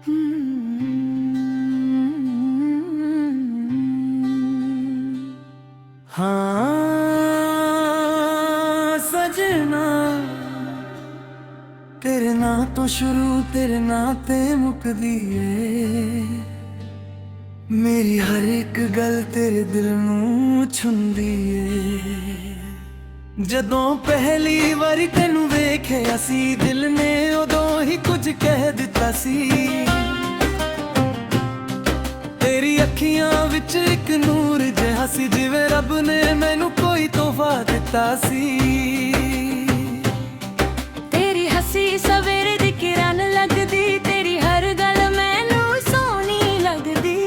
हाँ सजना, तेरे ना तो शुरू तेरे नां ते मुकदी ए। मेरी हर एक गल तेरे दिल नूं छुंदी ए। जदों पहली वारी तेनू वेखिया सी, दिल ने उदों ही कुछ कह दिता सी। तेरी अखियां विच एक नूर जिहा सी, जिवें रब ने मैनू कोई तोहफा दिता सी। तेरी हसी सवेरे दी किरण लगदी, तेरी हर गल मैनू सोहनी लगदी।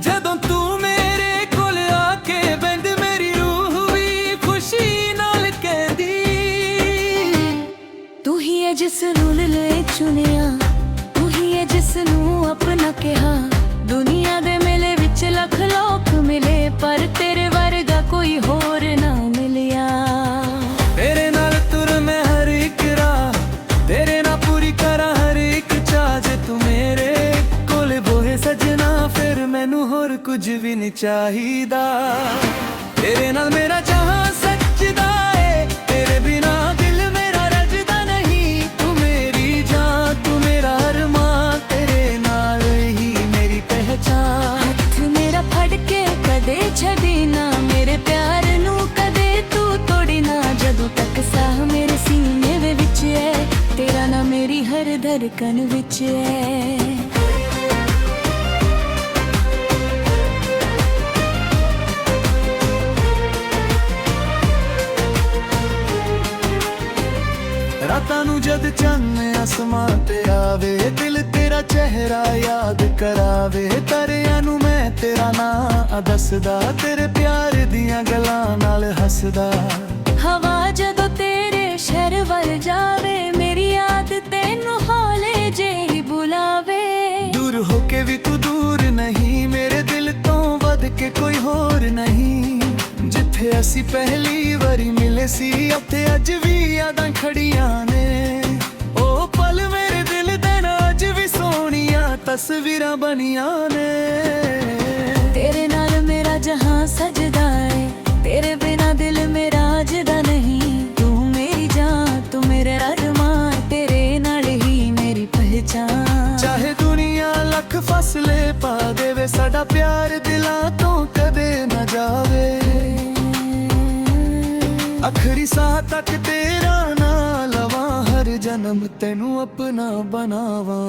जदों तू मेरे कोल आके बैंद, मेरी रूह भी खुशी नाल कहदी। तू ही है जिस नूं ले चुनिया, तू ही है जिस नूं अपना कहा। दुनिया दे मेले विच लख लोक मिले, पर तेरे वर्गा कोई होर ना मिलिया। तेरे नाल तुर मैं हर एक राह, तेरे नाल पूरी करा हर एक चाह। जे तू मेरे कोले बोहे सजना, फिर मैनू होर कुछ भी नहीं चाहिदा। तेरे नाल मेरा जहां सजदा है, तेरे बिना दिल मेरा रजदा नहीं। तू मेरी जान, तू मेरा अरमान, तेरे नाल ही मेरी पहचान। हथ मेरा फड़ के कदे छड़ी ना, मेरे प्यार नू कदे तू तोड़ी ना। जदों तक साह मेरे सीने दे विच है, तेरा ना मेरी हर धड़कन विच है। रातां नू जद चन्न आसमां ते आवे, दिल तेरा चेहरा याद करावे। तरियां नू मैं तेरा नां दसदा, तेरे प्यार दियां गल्लां नाल हसदा। हवा जदों तेरे शहर वल जावे, मेरी याद तेनू हौले जेही बुलावे। दूर होके भी तू दूर नहीं, मेरे दिल तो वध के कोई होर नहीं। जिथे असी पहली वारी मिले सी, उत्थे अज भी यादां खड़ियां ने। ओ पल मेरे दिल दे नाल अज भी सोहणियां तस्वीरां बनियां ने। तेरे नाल मेरा जहां सजदा है, तेरे बिना दिल मेरा अजदा नहीं। तू मेरी जान, तू मेरा अरमान, तेरे नाल ही मेरी पहचान। चाहे दुनिया लख फसले पा देवे, साडा प्यार दिलां तो कदे न जावे। आखरी साह तक तेरा ना लवां, हर जन्म तेनू अपना बनावां।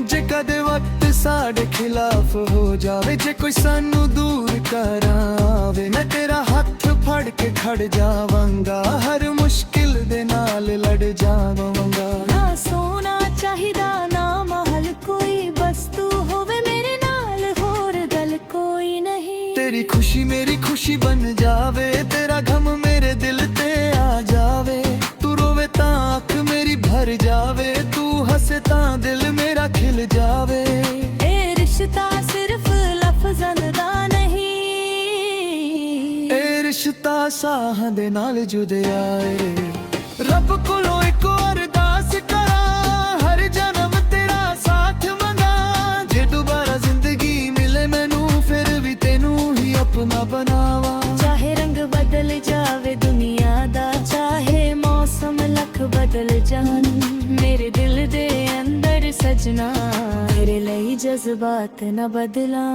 जे कदे वक्त साडे खिलाफ हो जावे, जे कोई सानू दूर करावे, मैं तेरा हथ फड़ के खड़ जावांगा। हर मुश्किल दे नाल लड़ जावांगा। ना सोना चाहिदा ना महल कोई, बस तू होवे मेरे नाल, होर गल कोई नहीं। तेरी खुशी मेरी खुशी बन जावे, तेरा गम मेरे दिल ते आ जावे। तू रोवे तां अख मेरी भर जावे, तू हंसे तां दिल मेरा खिल जावे। ए रिश्ता सिर्फ लफ्ज़ां दा नहीं, ए रिश्ता साहां दे नाल जुड़िया ए। रब कोलों इक अरदास करा, हर जन्म तेरा साथ मंगा। जे दोबारा जिंदगी मिले मैनू, फिर भी तेनू ही अपना बनावा। चाहे रंग बदल जावे दुनिया दा, चाहे मौसम लख बदल जान, मेरे दिल दे अंदर सजना, तेरे लिए जज्बात न बदला।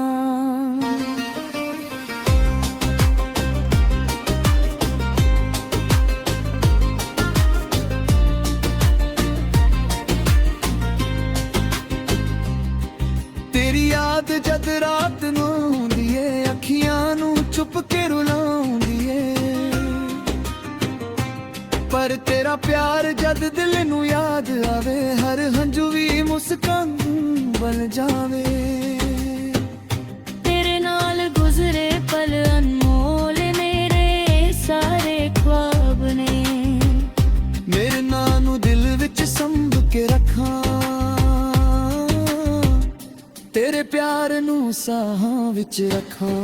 तेरी याद जद रात नूं आउंदी ए, अखियां नूं चुप के रुलाउंदी ए। पर तेरा प्यार जद दिल नूं याद आवे, हर हंझू भी मुस्कान बन जावे। तेरे नाल गुजरे पल अनमोल, मेरे सारे ख्वाब ने। मेरे नां नूं दिल विच संभ के रखां, तेरे प्यार नू साहां विच रखां।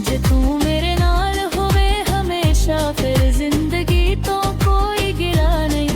जे तू मेरे नाल होवे हमेशा फिर जिंदगी तो कोई गिला नहीं।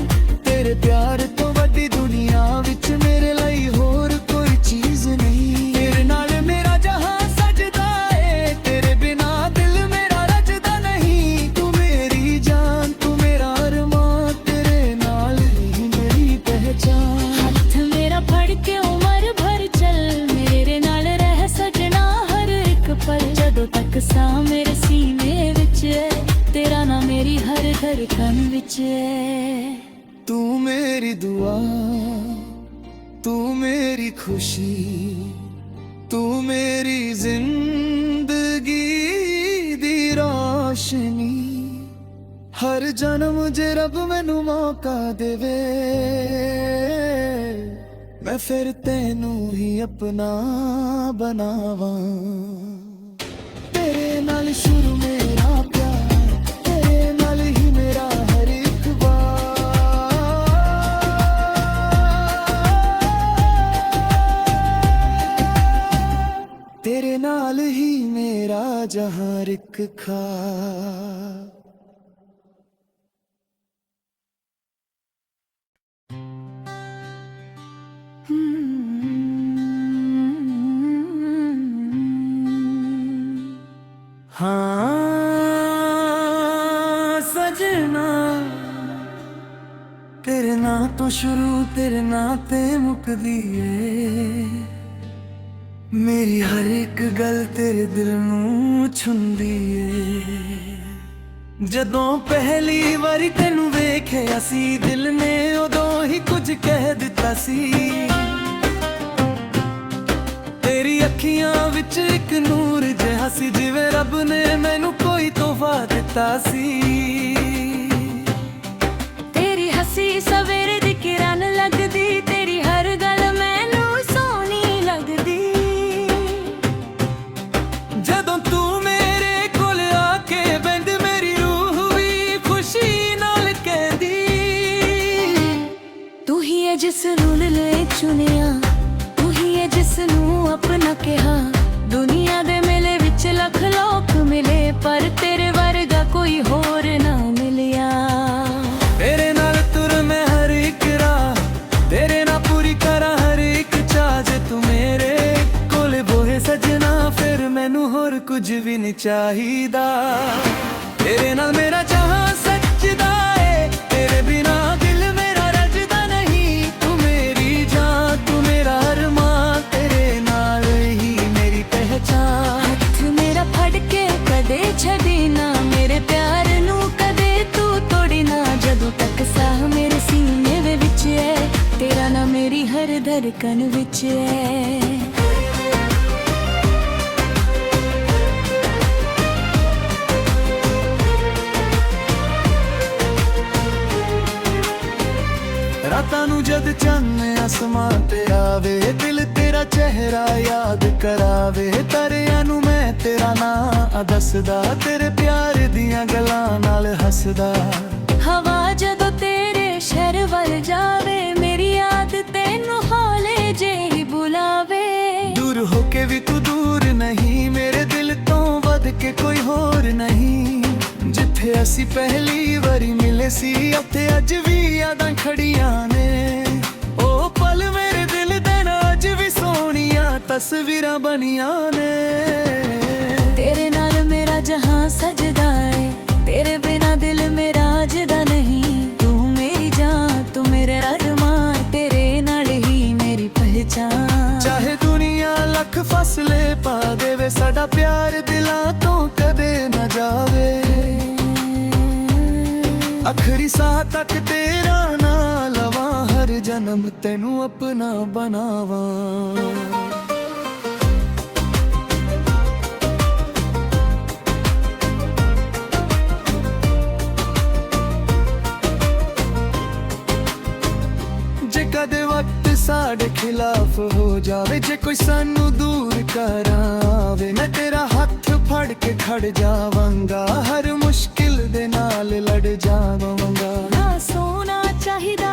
तेरे प्यार तो वड्डी दुनिया विच मेरे लई होर कोई चीज नहीं। तेरे नाल मेरा जहां सजदा है, तेरे बिना दिल मेरा रजदा नहीं। तू मेरी जान, तू मेरा अरमान, तेरे नाल ही मेरी पहचान। हथ मेरा फड़ के उम्र भर चल, मेरे नाल रह सजना हर एक पल। जदों तक सा मेरे सीने विच है, तेरा ना मेरी हर धड़कन विच है। तू मेरी दुआ, तू मेरी खुशी, तू मेरी जिंदगी दी रोशनी। हर जन्म जे रब मैनू मौका देवे, मैं फिर तेनू ही अपना बनावां। तेरे नाल शुरू मेरा प्यार, तेरे नाल ही मेरा हर एक बार। तेरे नाल ही मेरा जहां रिक खा। हाँ सजना, तेरे ना तो शुरू तेरे ना ते मुकदी है। मेरी हर एक गल तेरे दिल नू छुंदी है। जदों पहली वारी तेनू वेखिया सी, दिल ने उदों ही कुछ कह दिता सी। तेरी अखियां विच एक नूर जिहा सी, जिवें रब ने मैनू कोई तोहफा दिता सी। तेरी हसी सवेरे दी किरण लगदी, तेरी हर गल मैनू सोहनी लगदी। जदों तू मेरे कोल आके बैंद, मेरी रूह भी खुशी नाल कहदी। तू ही है जिस नूं ले चुनिया, तू ही है जिस नूं अपना कहा। दुनिया दे मेले विच लख लोक मिले, पर तेरे वर्गा कोई होर ना मिलिया। तेरे नाल तुर मैं हर एक राह, तेरे नाल पूरी करा हर एक चाह। जे तू मेरे कोले बोहे सजना, फिर मैनू होर कुछ भी नहीं चाहिदा। तेरे नाल मेरा जहां सजदा है, तेरे बिना दिल मेरा रजदा नहीं। तू मेरी जान, तू मेरा अरमान, तेरे नाल ही मेरी पहचान। हथ मेरा फड़ के कदे छड़ी ना, मेरे प्यार नू कदे तू तोड़ी ना। जदों तक साह मेरे सीने दे विच है, तेरा ना मेरी हर धड़कन विच है। रातां नू जद चन्न आसमां ते आवे, दिल तेरा चेहरा याद करावे। तरियां नू मैं तेरा नां दसदा, तेरे प्यार दियां गल्लां नाल हसदा। हवा जदों तेरे शहर वल जावे, मेरी याद तेनू हौले जेही बुलावे। दूर होके भी तू दूर नहीं, मेरे दिल तो वध के कोई होर नहीं। जिथे असी पहली वारी मिले सी, उत्थे अज भी यादां खड़ियां ने। ओ पल मेरे दिल दे ना अज भी सोहणियां तस्वीरां बनियां ने। तेरे नाल मेरा जहां सजदा है, तेरे बिना दिल मेरा जदा नहीं। तू मेरी जान, तू मेरा अरमान, तेरे नाल ही मेरी पहचान। चाहे दुनिया लख फसले पा देवे, साडा प्यार दिलां तो कदे न जावे। आखरी साह तक तेरा ना लवां, हर जन्म तेनू अपना बनावां। जे कदे वक्त साडे खिलाफ हो जावे, जे कोई सानू दूर करावे, मैं तेरा हथ फड़ के खड़ जावांगा। हर मुश्किल दे नाल लड़ जावांगा। ना सोना चाहिदा